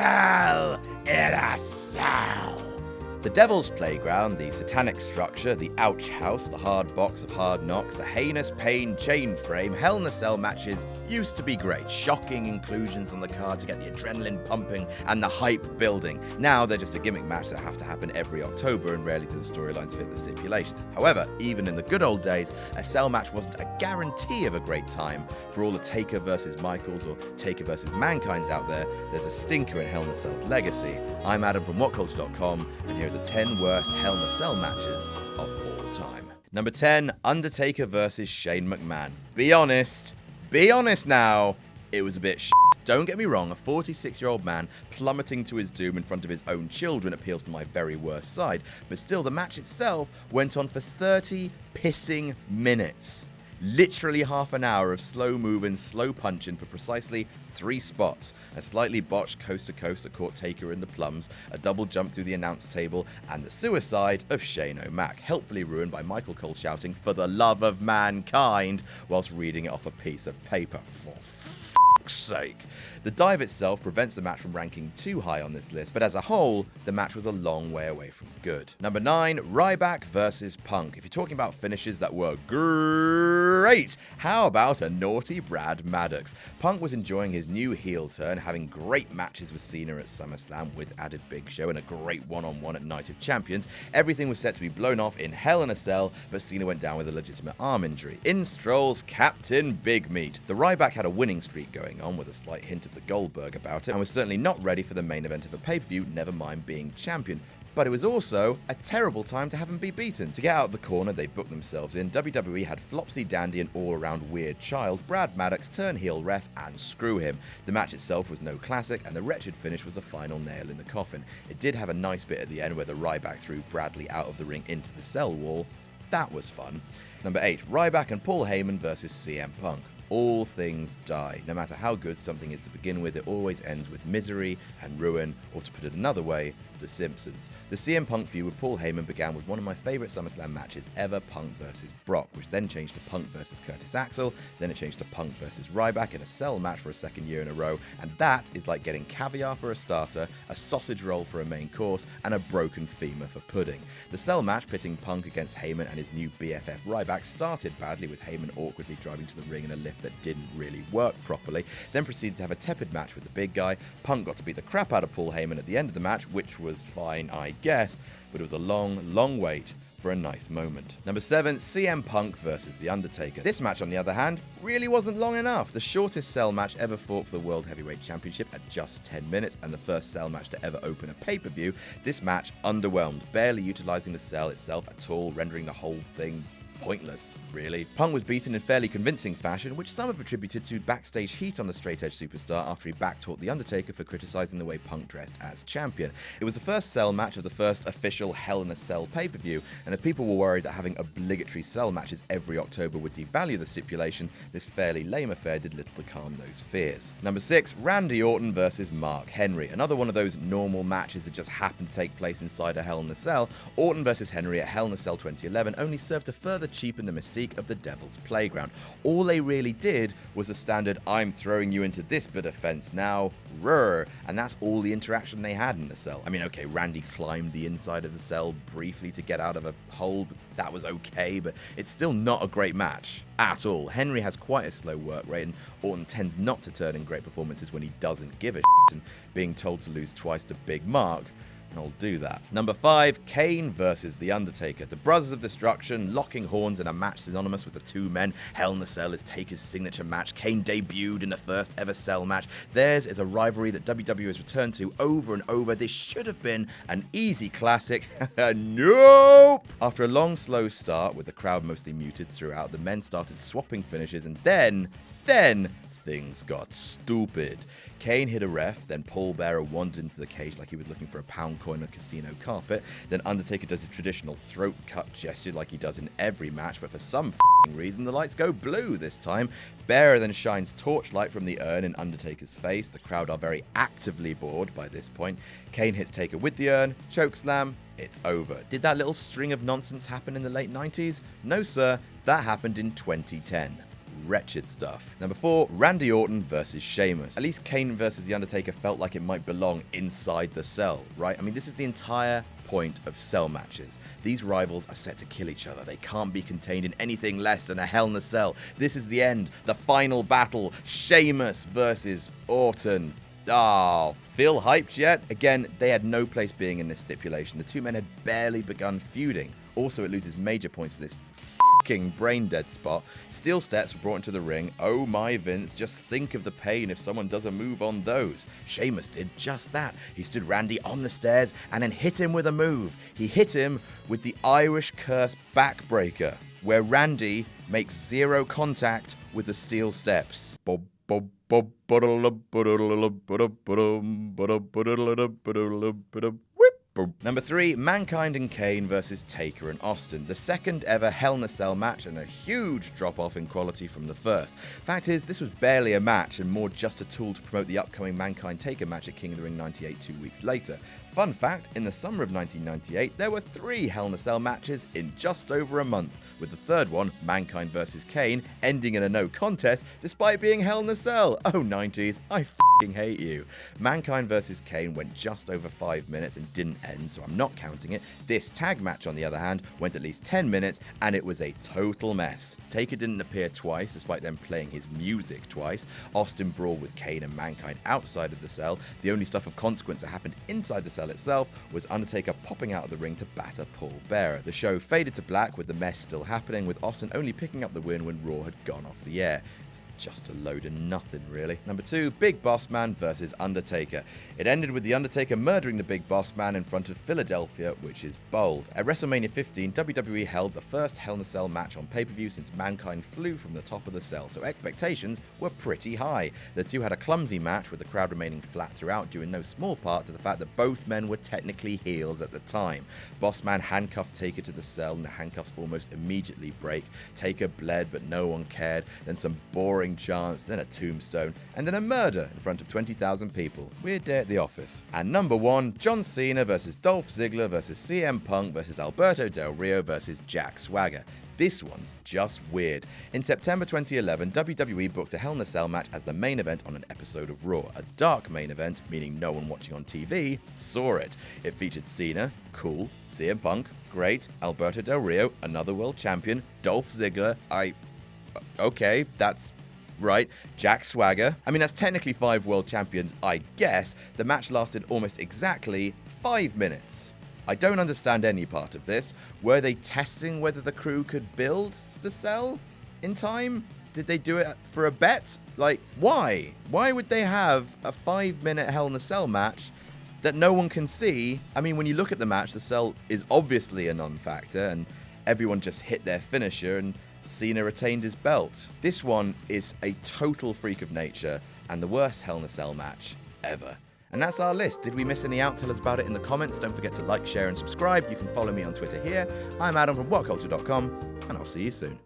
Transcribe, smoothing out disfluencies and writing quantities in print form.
hell in a cell. The Devil's Playground, the satanic structure, the ouch house, the hard box of hard knocks, the heinous pain chain frame, Hell in a Cell matches used to be great. Shocking inclusions on the card to get the adrenaline pumping and the hype building. Now they're just a gimmick match that have to happen every October and rarely do the storylines fit the stipulations. However, even in the good old days, a Cell match wasn't a guarantee of a great time. For all the Taker versus Michaels or Taker versus Mankind's out there, there's a stinker in Hell in a Cell's legacy. I'm Adam from WhatCulture.com, and here are the 10 worst Hell in a Cell matches of all time. Number 10, Undertaker versus Shane McMahon. Be honest now, it was a bit shit. Don't get me wrong, a 46-year-old man plummeting to his doom in front of his own children appeals to my very worst side, but still, the match itself went on for 30 pissing minutes. Literally half an hour of slow moving, slow punching for precisely 3 spots. A slightly botched coast-to-coast that caught Taker in the plums, a double jump through the announce table, and the suicide of Shane O'Mac, helpfully ruined by Michael Cole shouting, "For the love of mankind," whilst reading it off a piece of paper. For fuck's sake. The dive itself prevents the match from ranking too high on this list, but as a whole, the match was a long way away from good. Number 9, Ryback versus Punk. If you're talking about finishes that were great, how about a naughty Brad Maddox? Punk was enjoying his new heel turn, having great matches with Cena at SummerSlam with added Big Show and a great one-on-one at Night of Champions. Everything was set to be blown off in Hell in a Cell, but Cena went down with a legitimate arm injury. In strolls Captain Big Meat. The Ryback had a winning streak going on with a slight hint of the Goldberg about it, and was certainly not ready for the main event of a pay-per-view, never mind being champion. But it was also a terrible time to have him be beaten. To get out of the corner they booked themselves in, WWE had Flopsy Dandy and all-around weird child Brad Maddox turn heel ref and screw him. The match itself was no classic, and the wretched finish was the final nail in the coffin. It did have a nice bit at the end where the Ryback threw Bradley out of the ring into the cell wall. That was fun. Number 8, Ryback and Paul Heyman versus CM Punk. All things die. No matter how good something is to begin with, it always ends with misery and ruin, or to put it another way, The Simpsons. The CM Punk feud with Paul Heyman began with one of my favourite SummerSlam matches ever, Punk vs. Brock, which then changed to Punk vs. Curtis Axel, then it changed to Punk vs. Ryback in a cell match for a second year in a row, and that is like getting caviar for a starter, a sausage roll for a main course, and a broken femur for pudding. The cell match pitting Punk against Heyman and his new BFF Ryback started badly, with Heyman awkwardly driving to the ring in a lift that didn't really work properly, then proceeded to have a tepid match with the big guy. Punk got to beat the crap out of Paul Heyman at the end of the match, which was fine, I guess, but it was a long wait for a nice moment. Number 7, CM Punk versus The Undertaker. This match, on the other hand, really wasn't long enough. The shortest cell match ever fought for the World Heavyweight Championship at just 10 minutes, and the first cell match to ever open a pay-per-view, this match underwhelmed, barely utilising the cell itself at all, rendering the whole thing pointless, really. Punk was beaten in fairly convincing fashion, which some have attributed to backstage heat on the straight-edge superstar after he backtalked The Undertaker for criticising the way Punk dressed as champion. It was the first cell match of the first official Hell in a Cell pay-per-view, and if people were worried that having obligatory cell matches every October would devalue the stipulation, this fairly lame affair did little to calm those fears. Number 6, Randy Orton versus Mark Henry. Another one of those normal matches that just happened to take place inside a Hell in a Cell. Orton versus Henry at Hell in a Cell 2011 only served to further cheapen the mystique of the Devil's Playground. All they really did was a standard, "I'm throwing you into this bit of fence now, rrr," and that's all the interaction they had in the cell. I mean, okay, Randy climbed the inside of the cell briefly to get out of a hole, but that was okay, but it's still not a great match at all. Henry has quite a slow work rate, and Orton tends not to turn in great performances when he doesn't give a shit, and being told to lose twice to Big Mark, I'll do that. Number 5, Kane versus The Undertaker. The Brothers of Destruction locking horns in a match synonymous with the two men. Hell in a Cell is Taker's signature match. Kane debuted in the first ever cell match. Theirs is a rivalry that WWE has returned to over and over. This should have been an easy classic. Nope! After a long, slow start, with the crowd mostly muted throughout, the men started swapping finishes, and then things got stupid. Kane hit a ref, then Paul Bearer wandered into the cage like he was looking for a pound coin on a casino carpet, then Undertaker does his traditional throat cut gesture like he does in every match, but for some reason the lights go blue this time. Bearer then shines torchlight from the urn in Undertaker's face. The crowd are very actively bored by this point. Kane hits Taker with the urn, chokeslam, it's over. Did that little string of nonsense happen in the late 90s? No sir, that happened in 2010. wretched stuff. Number 4, Randy Orton versus Sheamus. At least Kane versus The Undertaker felt like it might belong inside the cell, right? I mean, this is the entire point of cell matches. These rivals are set to kill each other. They can't be contained in anything less than a Hell in a Cell. This is the end, the final battle. Sheamus versus Orton. Oh, feel hyped yet? Again, they had no place being in this stipulation. The two men had barely begun feuding. Also, it loses major points for this fucking brain dead spot. Steel steps were brought into the ring. Oh my Vince, just think of the pain if someone does a move on those. Sheamus did just that. He stood Randy on the stairs and then hit him with a move. He hit him with the Irish Curse backbreaker, where Randy makes zero contact with the steel steps. Bob, bob, bob, Number 3, Mankind and Kane versus Taker and Austin. The second ever Hell in a Cell match and a huge drop-off in quality from the first. Fact is, this was barely a match and more just a tool to promote the upcoming Mankind-Taker match at King of the Ring 98 2 weeks later. Fun fact, in the summer of 1998, there were 3 Hell in a Cell matches in just over a month, with the third one, Mankind vs. Kane, ending in a no contest despite being Hell in a Cell. Oh, 90s, I f***ing hate you. Mankind vs. Kane went just over 5 minutes and didn't end, so I'm not counting it. This tag match, on the other hand, went at least 10 minutes, and it was a total mess. Taker didn't appear twice, despite them playing his music twice. Austin brawled with Kane and Mankind outside of the cell. The only stuff of consequence that happened inside the cell itself was Undertaker popping out of the ring to batter Paul Bearer. The show faded to black with the mess still happening, with Austin only picking up the win when Raw had gone off the air. Just a load of nothing, really. Number 2, Big Boss Man versus Undertaker. It ended with The Undertaker murdering the Big Boss Man in front of Philadelphia, which is bold. At WrestleMania 15, WWE held the first Hell in a Cell match on pay-per-view since Mankind flew from the top of the cell, so expectations were pretty high. The two had a clumsy match, with the crowd remaining flat throughout, due in no small part to the fact that both men were technically heels at the time. Boss Man handcuffed Taker to the cell, and the handcuffs almost immediately break. Taker bled, but no one cared. Then some boring chants, then a tombstone, and then a murder in front of 20,000 people. Weird day at the office. And number 1, John Cena versus Dolph Ziggler versus CM Punk versus Alberto Del Rio versus Jack Swagger. This one's just weird. In September 2011, WWE booked a Hell in a Cell match as the main event on an episode of Raw. A dark main event, meaning no one watching on TV saw it. It featured Cena, cool, CM Punk, great, Alberto Del Rio, another world champion, Dolph Ziggler, okay, that's right, Jack Swagger. I mean, that's technically 5 world champions, I guess. The match lasted almost exactly 5 minutes. I don't understand any part of this. Were they testing whether the crew could build the cell in time? Did they do it for a bet? Like, why? Why would they have a 5-minute Hell in a Cell match that no one can see? I mean, when you look at the match, the cell is obviously a non-factor, and everyone just hit their finisher, and Cena retained his belt. This one is a total freak of nature and the worst Hell in a Cell match ever. And that's our list. Did we miss any out? Tell us about it in the comments. Don't forget to like, share, and subscribe. You can follow me on Twitter here. I'm Adam from WhatCulture.com, and I'll see you soon.